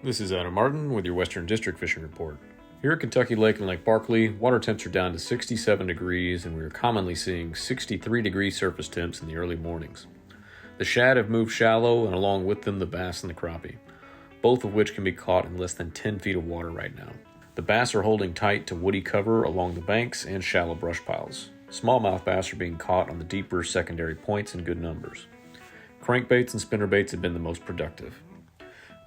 This is Adam Martin with your Western District Fishing Report. Here at Kentucky Lake and Lake Barkley, water temps are down to 67 degrees and we are commonly seeing 63-degree surface temps in the early mornings. The shad have moved shallow and along with them the bass and the crappie, both of which can be caught in less than 10 feet of water right now. The bass are holding tight to woody cover along the banks and shallow brush piles. Smallmouth bass are being caught on the deeper secondary points in good numbers. Crankbaits and spinnerbaits have been the most productive.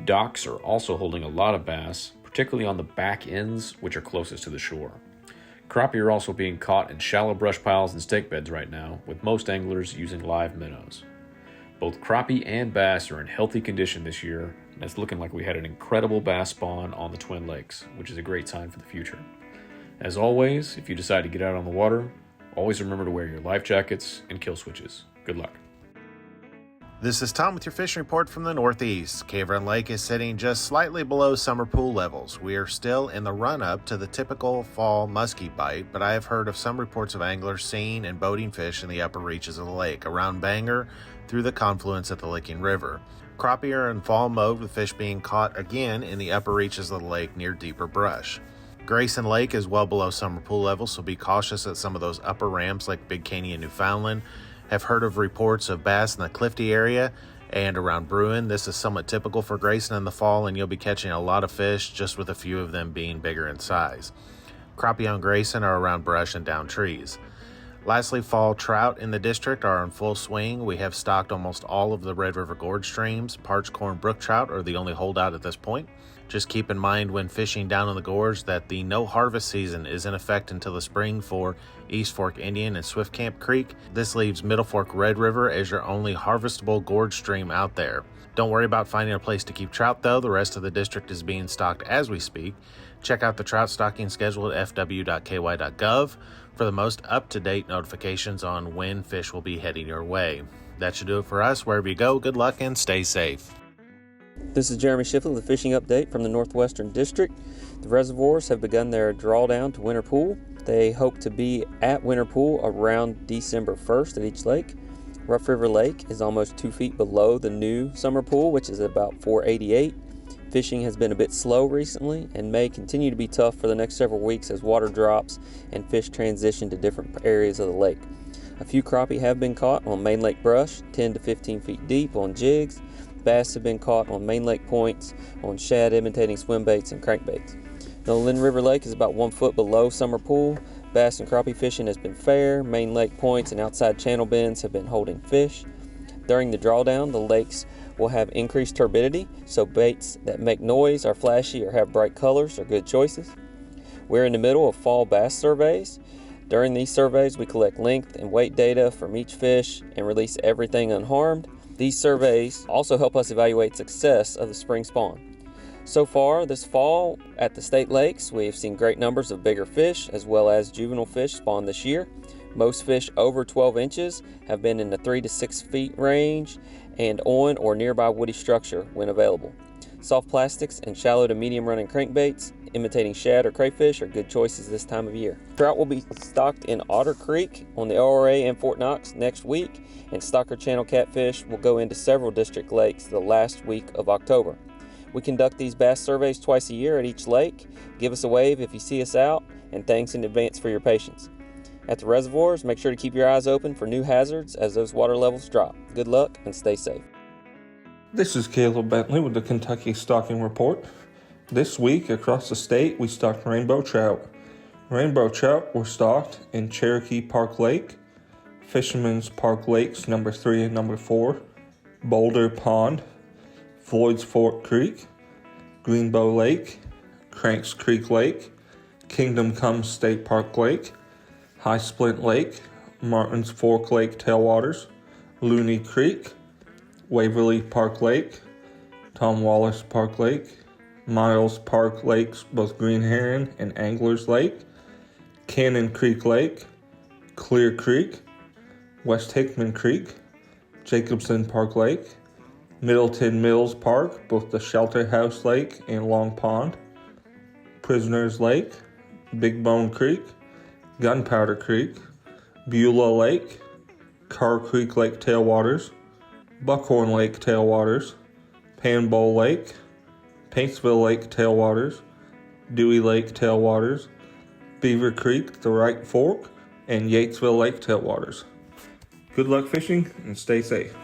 Docks are also holding a lot of bass, particularly on the back ends, which are closest to the shore. Crappie are also being caught in shallow brush piles and stake beds right now, with most anglers using live minnows. Both crappie and bass are in healthy condition this year, and it's looking like we had an incredible bass spawn on the Twin Lakes, which is a great sign for the future. As always, if you decide to get out on the water, always remember to wear your life jackets and kill switches. Good luck. This is Tom with your fishing report from the Northeast. Cave Run Lake is sitting just slightly below summer pool levels. We are still in the run-up to the typical fall muskie bite, but I have heard of some reports of anglers seeing and boating fish in the upper reaches of the lake, around Bangor through the confluence at the Licking River. Crappie are in fall mode, with fish being caught again in the upper reaches of the lake near deeper brush. Grayson Lake is well below summer pool levels, so be cautious at some of those upper ramps like Big Caney and Newfoundland. Have heard of reports of bass in the Clifty area and around Bruin. This is somewhat typical for Grayson in the fall, and you'll be catching a lot of fish, just with a few of them being bigger in size. Crappie on Grayson are around brush and down trees. Lastly, fall trout in the district are in full swing. We have stocked almost all of the Red River Gorge streams. Parched corn brook trout are the only holdout at this point. Just keep in mind when fishing down in the gorge that the no harvest season is in effect until the spring for East Fork Indian and Swift Camp Creek. This leaves Middle Fork Red River as your only harvestable gorge stream out there. Don't worry about finding a place to keep trout though. The rest of the district is being stocked as we speak. Check out the trout stocking schedule at fw.ky.gov for the most up-to-date notifications on when fish will be heading your way. That should do it for us. Wherever you go, good luck and stay safe. This is Jeremy Shifley with a fishing update from the Northwestern District. The reservoirs have begun their drawdown to Winter Pool. They hope to be at Winter Pool around December 1st at each lake. Rough River Lake is almost 2 feet below the new summer pool, which is about 488. Fishing has been a bit slow recently and may continue to be tough for the next several weeks as water drops and fish transition to different areas of the lake. A few crappie have been caught on main lake brush, 10 to 15 feet deep on jigs. Bass have been caught on main lake points, on shad imitating swim baits and crankbaits. The Lynn River Lake is about 1 foot below summer pool. Bass and crappie fishing has been fair. Main lake points and outside channel bends have been holding fish. During the drawdown, the lakes will have increased turbidity, so baits that make noise, are flashy, or have bright colors are good choices. We're in the middle of fall bass surveys. During these surveys, we collect length and weight data from each fish and release everything unharmed. These surveys also help us evaluate success of the spring spawn. So far this fall at the state lakes, we have seen great numbers of bigger fish as well as juvenile fish spawn this year. Most fish over 12 inches have been in the 3 to 6 feet range and on or nearby woody structure when available. Soft plastics and shallow to medium running crankbaits imitating shad or crayfish are good choices this time of year. Trout will be stocked in Otter Creek on the ORA and Fort Knox next week, and Stocker Channel catfish will go into several district lakes the last week of October. We conduct these bass surveys twice a year at each lake. Give us a wave if you see us out, and thanks in advance for your patience. At the reservoirs, make sure to keep your eyes open for new hazards as those water levels drop. Good luck and stay safe. This is Caleb Bentley with the Kentucky Stocking Report. This week across the state we stocked rainbow trout. Rainbow trout were stocked in Cherokee Park Lake, Fisherman's Park Lakes number 3 and number 4, Boulder Pond, Floyd's Fork Creek, Greenbow Lake, Cranks Creek Lake, Kingdom Come State Park Lake, High Splint Lake, Martin's Fork Lake Tailwaters, Looney Creek, Waverly Park Lake, Tom Wallace Park Lake, Miles Park Lakes, both Green Heron and Anglers Lake, Cannon Creek Lake, Clear Creek, West Hickman Creek, Jacobson Park Lake, Middleton Mills Park, both the Shelter House Lake and Long Pond, Prisoners Lake, Big Bone Creek, Gunpowder Creek, Beulah Lake, Carr Creek Lake Tailwaters, Buckhorn Lake tailwaters, Pan Bowl Lake, Paintsville Lake tailwaters, Dewey Lake tailwaters, Beaver Creek, the Right Fork, and Yatesville Lake tailwaters. Good luck fishing and stay safe.